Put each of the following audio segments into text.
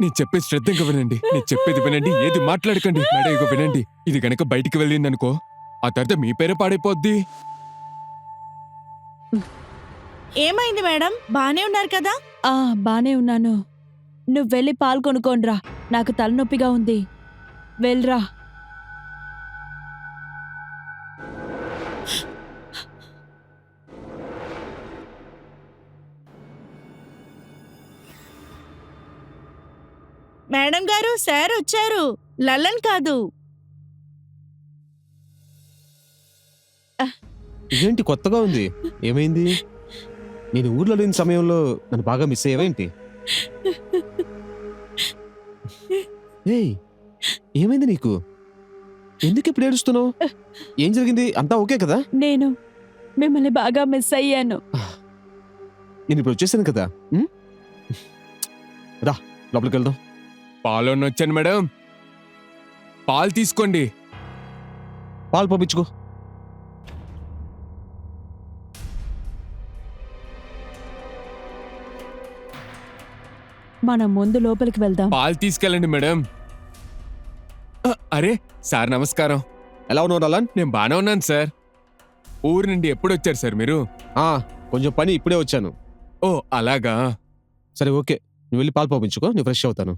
నేను చెప్పేది శ్రద్ధగా వినండి. నేను చెప్పేది వినండి, ఏది మాట్లాడకండి. మేడం ఇగో వినండి, ఇది గనక బయటికి వెళ్ళిందనుకో ఆ తర్వాత మీ పేరే పాడైపోద్ది. ఏమైంది మేడం? బానే ఉన్నారు కదా? బానే ఉన్నాను. నువ్వు వెళ్ళి పాలు కొనుక్కోనరా. నాకు తలనొప్పిగా ఉంది. వెళ్ళరా. మేడం గారు, సార్ వచ్చారు. లల్లన్ కాదు. ఇదేంటి కొత్తగా ఉంది? ఏమైంది? నేను ఊర్లో లేని సమయంలో నన్ను బాగా మిస్ అయ్యావేంటి? ఏయ్, ఏమైంది నీకు? ఎందుకు ఇప్పుడు ఏడుస్తున్నావు? ఏం జరిగింది? అంతా ఓకే కదా? నేను మిమ్మల్ని బాగా మిస్ అయ్యాను. నేను ఇప్పుడు వచ్చేసాను కదా. రా లోపలికి వెళ్దాం. పాలోని వచ్చాను మేడం, పాలు తీసుకోండి. పాలు పంపించుకో. మనం ముందు లోపలికి వెళ్దాం. పాలు తీసుకెళ్ళండి మేడం. అరే సార్ నమస్కారం. ఎలా ఉన్నావు లలన్? నేను బానే ఉన్నాను సార్. ఊరు నుండి ఎప్పుడు వచ్చారు సార్ మీరు? కొంచెం పని ఇప్పుడే వచ్చాను. ఓ అలాగా. సరే ఓకే, నువ్వు వెళ్ళి పాలు పంపించుకో, నేను ఫ్రెష్ అవుతాను.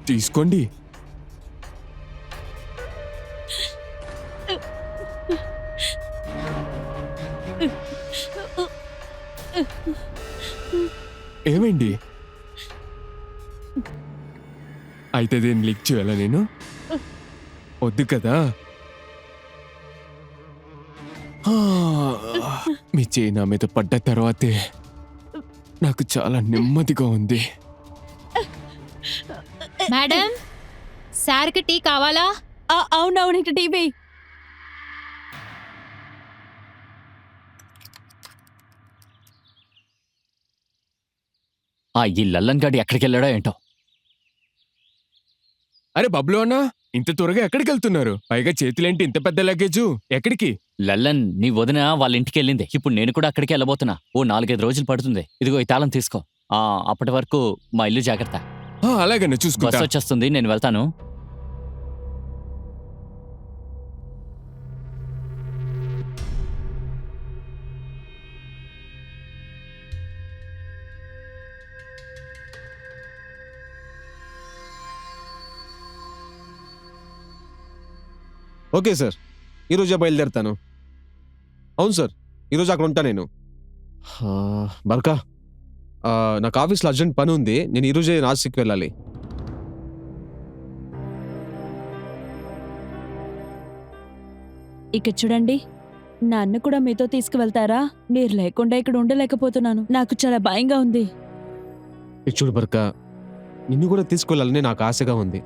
తీసుకోండి. ఏమైంది? అయితే దీన్ని లీక్ చేయాలా నేను? వద్దు కదా. మీ చేయి నా మీద పడ్డ తర్వాతే నాకు చాలా నెమ్మదిగా ఉంది. మేడం, సార్కి టీ కావాలా? అవునవును, ఇటు టీవీ. ఈ లల్లన్ గాడి ఎక్కడికి వెళ్ళాడో ఏంటో. అరే బబ్లు అన్నా, ఇంత త్వరగా ఎక్కడికి వెళ్తున్నారు? పైగా చేతులేంటి ఇంత పెద్ద లగేజు? ఎక్కడికి? లల్లన్ నీ వదిన వాళ్ళ ఇంటికి వెళ్ళింది. ఇప్పుడు నేను కూడా అక్కడికి వెళ్ళబోతున్నా. ఓ 4-5 రోజులు పడుతుంది. ఇదిగో ఈ తాళం తీసుకో. అప్పటి వరకు మా ఇల్లు జాగ్రత్త. అలాగనే చూసుకుంటా. బస్ వచ్చేస్తుంది, నేను వెళ్తాను. ఓకే సార్, ఈరోజే బయలుదేరుతాను. అవును సార్, ఈరోజు అక్కడ ఉంటా నేను. బర్కా, నాకు ఆఫీస్లో అర్జెంట్ పని ఉంది. నేను ఈరోజే నాసిక్ వెళ్ళాలి. ఇక చూడండి, నన్ను కూడా మీతో తీసుకువెళ్తారా? మీరు లేకుండా ఇక్కడ ఉండలేకపోతున్నాను. నాకు చాలా భయంగా ఉంది. చూడు బర్కా, నిన్ను కూడా తీసుకెళ్ళాలని నాకు ఆశగా ఉంది.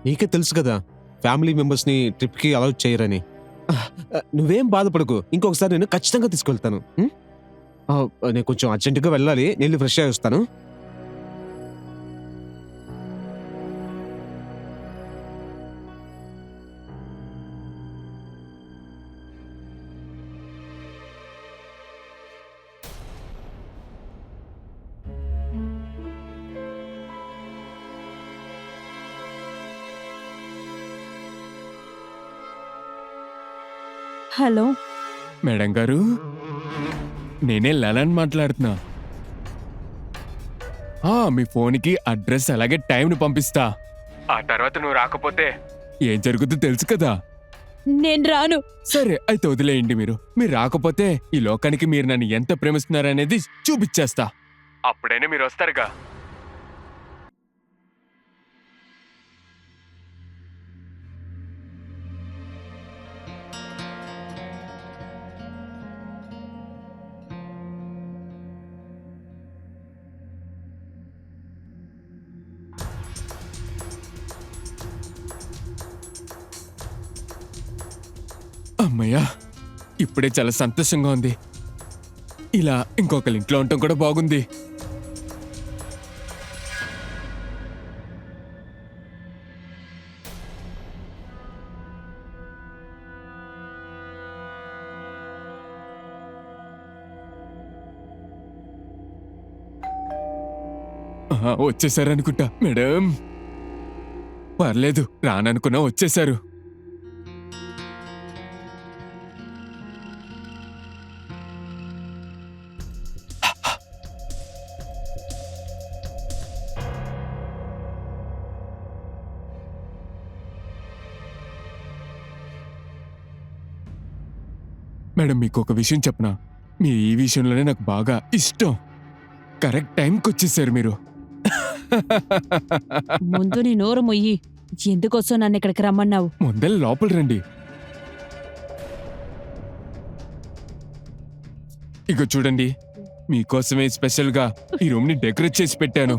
నీకే తెలుసు కదా, ఫ్యామిలీ మెంబర్స్ని ట్రిప్కి అలౌ చేయరని. నువ్వేం బాధపడకు, ఇంకొకసారి నేను ఖచ్చితంగా తీసుకెళ్తాను. నేను కొంచెం అర్జెంటుగా వెళ్ళాలి, నేను ఫ్రెష్ అయ్యి వస్తాను. హలో మేడం గారు, నేనే లలన్ మాట్లాడుతున్నా. మీ ఫోన్కి అడ్రస్ అలాగే టైంని పంపిస్తా. ఆ తర్వాత నువ్వు రాకపోతే ఏం జరుగుతుందో తెలుసు కదా. నేను రాను. సరే అయితే వదిలేయండి. మీరు రాకపోతే ఈ లోకానికి మీరు నన్ను ఎంత ప్రేమిస్తున్నారనేది చూపించేస్తా. అప్పుడైనా మీరు వస్తారుగా. అమ్మయ్యా, ఇప్పుడే చాలా సంతోషంగా ఉంది. ఇలా ఇంకొకరి ఇంట్లో ఉండటం కూడా బాగుంది. వచ్చేసారనుకుంటా మేడం. పర్లేదు, రాననుకున్నా వచ్చేసారు. మేడం, మీకు ఒక విషయం చెప్పనా? మీ ఈ విషయంలోనే నాకు బాగా ఇష్టం. కరెక్ట్ టైంకి వచ్చేసారు మీరు. ముందు నీ నోరు మొయ్యి. ఎందుకోసం నన్ను ఇక్కడికి రమ్మన్నావు? ముందర లోపల రండి. ఇక చూడండి, మీకోసమే స్పెషల్గా ఈ రూమ్ ని డెకరేట్ చేసి పెట్టాను.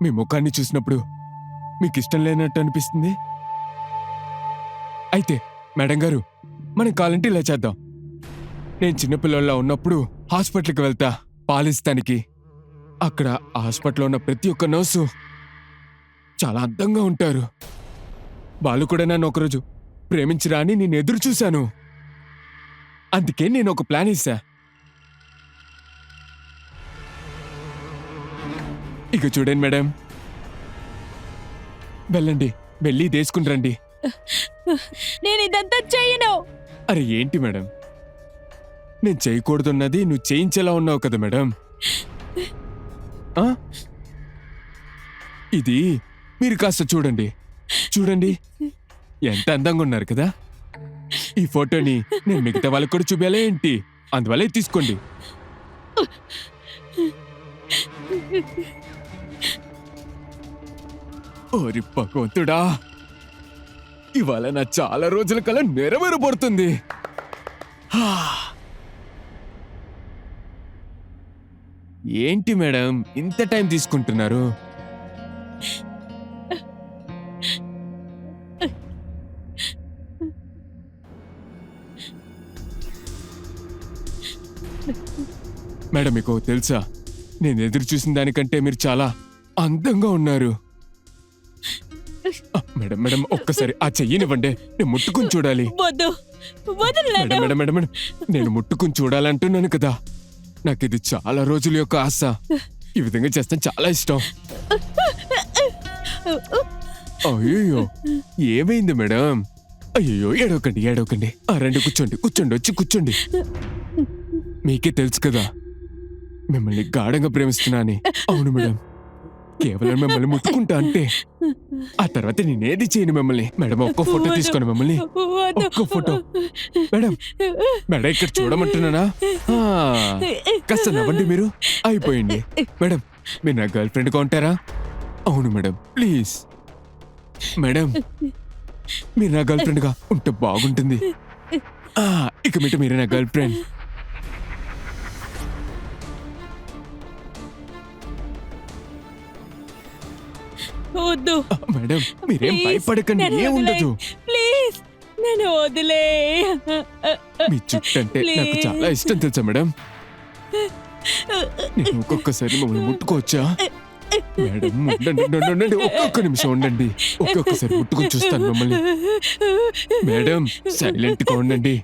మీ ముఖాన్ని చూసినప్పుడు మీకు ఇష్టం లేనట్టు అనిపిస్తుంది. అయితే మేడం గారు, మనం కావాలంటే ఇలా చేద్దాం. నేను చిన్నపిల్లల్లా ఉన్నప్పుడు హాస్పిటల్కి వెళ్తా పాలిస్తానికి. అక్కడ హాస్పిటల్లో ఉన్న ప్రతి ఒక్క నర్సు చాలా అందంగా ఉంటారు. వాళ్ళు కూడా నన్ను ఒకరోజు ప్రేమించరా అని నేను ఎదురు చూశాను. అందుకే నేను ఒక ప్లాన్ ఇస్తా. ఇక చూడండి మేడం, వెళ్ళండి, వెళ్ళి తీసుకుని రండి. నేను ఇదంతా చెయ్యను. అరే ఏంటి మేడం, నేను చేయకూడదున్నది నువ్వు చేయించేలా ఉన్నావు కదా మేడం. ఆ? ఇది మీరు కాస్త చూడండి, చూడండి ఎంత అందంగా ఉన్నారు కదా. ఈ ఫోటోని నేను మిగతా వాళ్ళకి కూడా చూపించాలా ఏంటి? అందువల్ల తీసుకోండి. ఓరి భగవంతుడా, ఇవాళ నా చాలా రోజుల కల నెరవేరబడుతుంది. ఏంటి మేడం ఇంత టైం తీసుకుంటున్నారు? మేడం, మీకు తెలుసా, నేను ఎదురు చూసిన దానికంటే మీరు చాలా అందంగా ఉన్నారు. మేడం మేడం, ఒక్కసారి ఆ చెయ్యనివ్వండి, నేను ముట్టుకుని చూడాలి. వద్దు, వదులు మేడం నన్ను. మేడం మేడం మేడం, నేను ముట్టుకుని చూడాలంటున్నాను కదా. నాకు ఇది చాలా రోజుల యొక్క ఆశ. ఈ విధంగా చేస్తే చాలా ఇష్టం. అయ్యో, ఏమైంది మేడం? అయ్యో, ఏడవకండి ఏడవకండి. రండి, కూర్చోండి కూర్చోండి, వచ్చి కూర్చోండి. మీకే తెలుసు కదా మిమ్మల్ని గాఢంగా ప్రేమిస్తున్నాని. అవును మేడం, కేవలం మిమ్మల్ని ముట్టుకుంటా అంటే ఆ తర్వాత నేనేది చేయను మిమ్మల్ని. మేడం, ఒక్క ఫోటో తీసుకోండి మిమ్మల్ని, వద్దు. ఒక్క ఫోటో. మేడం మేడం, ఇక్కడ చూడమంటున్నానా? కాస్త నవ్వండి మీరు. అయిపోయింది మేడం, మీరు నా గర్ల్ ఫ్రెండ్గా ఉంటారా? అవును మేడం, ప్లీజ్ మేడం, మీరు నా గర్ల్ ఫ్రెండ్గా ఉంటే బాగుంటుంది. ఇక మీట మీరే నా గర్ల్ ఫ్రెండ్. వద్దు మేడం, మీరేం Please, భయపడకండి, నన్ను ఏముండదు. ప్లీజ్ నన్ను వదిలే. మీ జుట్టు అంటే నాకు Please. చాలా ఇష్టం తెలుసా మేడం. నేను ఒక్కొక్కసారి మిమ్మల్ని ముట్టుకోవచ్చా? మేడం ఉండండి ఉండండి, ఉండండి, ఒక్కొక్క నిమిషం ఉండండి. ఒక్కొక్కసారి ముట్టుకొని చూస్తాను మిమ్మల్ని. మేడం, సైలెంట్ గా ఉండండి.